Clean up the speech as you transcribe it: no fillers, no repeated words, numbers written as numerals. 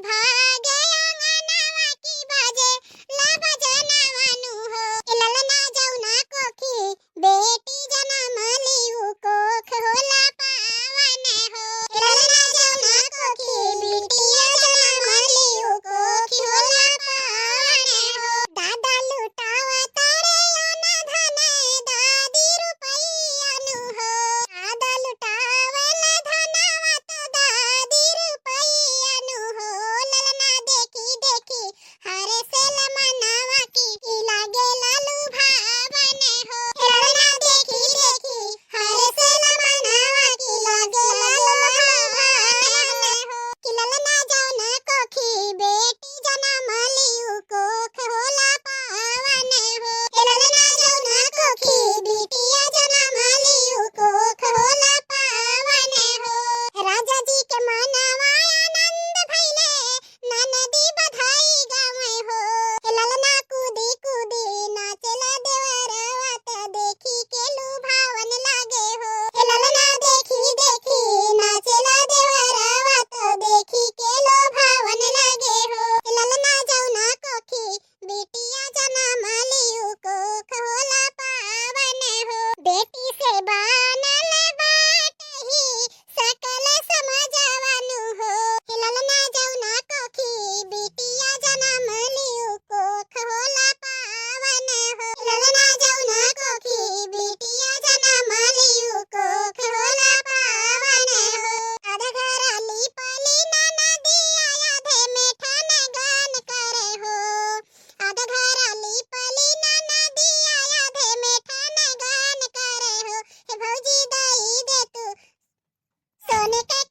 भागे अंगनावा की बाजे ला बजनवानु हो ललना जौना कोखी बेटी जनम लियु कोख होला पावन हो ललना जौना कोखी बेटिया जनम लियु कोख होला पावन हो दादा लुटावा तारे अनधन दादी रुपैयानु हो दादा लुटावला धनवा तो दादी रुपैयानु हो ललना देखी देखी हरे से मनवा की लागे लालू भावन हो ललना देखी देखी हरे से मनवा की लागे लालू भावन हो कि ललना जौना कोखी बेटी जनम लियु कोख होला पावन हो ललना जौना कोखी बेटिया जनम लियु कोख होला पावन हो राजा जी के मनवा आनंद भइले ननदी बधाई गावे हो ललना कूदी कूदी नाचला देवरवा त देखी के लुभावन लागे हो ललना देखी देखी नाचला देवरवा त देखी के लुभावन लागे हो ललना जौना कोखी बेटिया जनम लियु कोख होला पावन हो बेटी से बनल बाटही सकल समझवानु हो ललना जौना कोखी बेटिया जनम लियु कोख होला पावन हो ललना जौना कोखी बेटिया जनम लियु कोख होला पावन हो आधा घर लिपली ननदी आधे मेठन गान करे हो आधा घर लिपली ननदी आधे मेठन गान करे हो हे भौजी दई दे तू सोने के